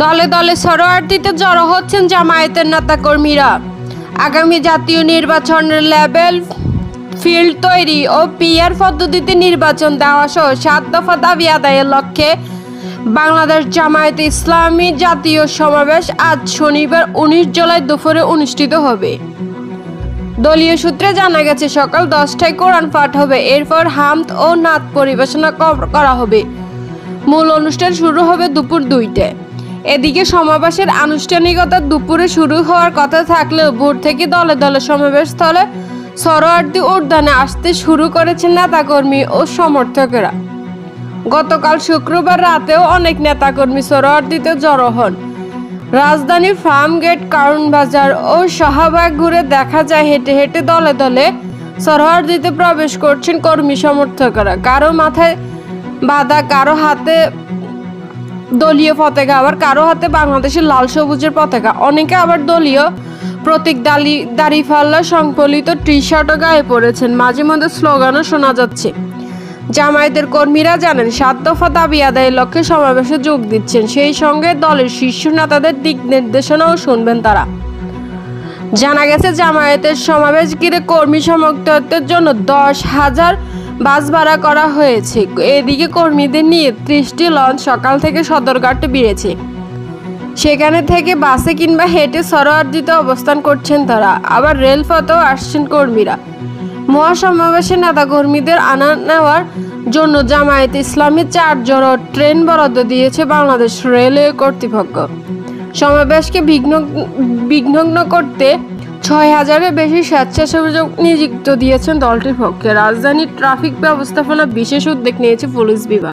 দলে দলে শরণার্থীতে জড়ো হচ্ছেন জামায়াতের নেতাকর্মীরা। আগামী জাতীয় নির্বাচনের লেভেল ফিল্ড তৈরি ও পিআর পদ্ধতিতে নির্বাচন দেওয়া সহ ৭ দফা দাবি আদায়ের লক্ষ্যে বাংলাদেশ জামায়াতে ইসলামী জাতীয় সমাবেশ আজ শনিবার ১৯ জুলাই দুপুরে অনুষ্ঠিত হবে। দলীয় সূত্রে জানা গেছে, সকাল ১০টায় কোরআন পাঠ হবে, এরপর হামদ ও নাত পরিবেশনা করা হবে। মূল অনুষ্ঠান শুরু হবে দুপুর ২টায়। এদিকে সমাবেশের আনুষ্ঠানিকতা দুপুরে শুরু হওয়ার কথা থাকলেও ভোর থেকে দলে দলে সমাবেশস্থলে শরণার্থী উদ্যানে আসতে শুরু করেছেন নেতাকর্মী ও সমর্থকেরা। গতকাল শুক্রবার রাতেও অনেক নেতাকর্মী শরণার্থীতে জড়ো হন। রাজধানীর ফার্মগেট, কারণ বাজার ও শাহবাগ ঘুরে দেখা যায় হেঁটে হেঁটে দলে দলে শরণার্থীতে প্রবেশ করছেন কর্মী সমর্থকেরা। কারো মাথায় বাঁধা, কারো হাতে দলীয় পতাকা, আবার কারো হাতে বাংলাদেশের লাল সবুজের পতাকা। অনেকে আবার দলীয় প্রতীক দাড়িপাল্লা সংবলিত টি শার্টও গায়ে পড়েছেন। মাঝে মধ্যে স্লোগানও শোনা যাচ্ছে। জামায়াতের কর্মীরা জানেন, ৭ দফা দাবি আদায়ের লক্ষ্যে সমাবেশে যোগ দিচ্ছেন। সেই সঙ্গে দলের শীর্ষ নেতাদের দিক নির্দেশনাও শুনবেন তারা। জানা গেছে, জামায়াতের সমাবেশ ঘিরে কর্মী সমর্থকদের জন্য ১০,০০০ বাস ভাড়া করা হয়েছে। এদিকে কর্মীদের নিয়ে ৩০টি লঞ্চ সকাল থেকে সদরঘাটে ভিড়েছে। সেখানে থেকে বাসে কিংবা হেঁটে শরণার্থীতে অবস্থান করছেন তারা। আবার রেলপথেও আসছেন কর্মীরা। মহাসমাবেশে নেতাকর্মীদের আনা নেওয়ার জন্য জামায়াতে ইসলামী ৪ জোড়া ট্রেন বরাদ্দ দিয়েছে বাংলাদেশ রেলওয়ে কর্তৃপক্ষ। সমাবেশকে বিঘ্ন করতে ৬,০০০-এর বেশি স্বেচ্ছাসেবক নিযুক্ত দিয়েছেন দলটির পক্ষে। রাজধানীর ট্রাফিক ব্যবস্থাপনা বিশেষ উদ্যোগ নিয়েছে পুলিশ বিভাগ।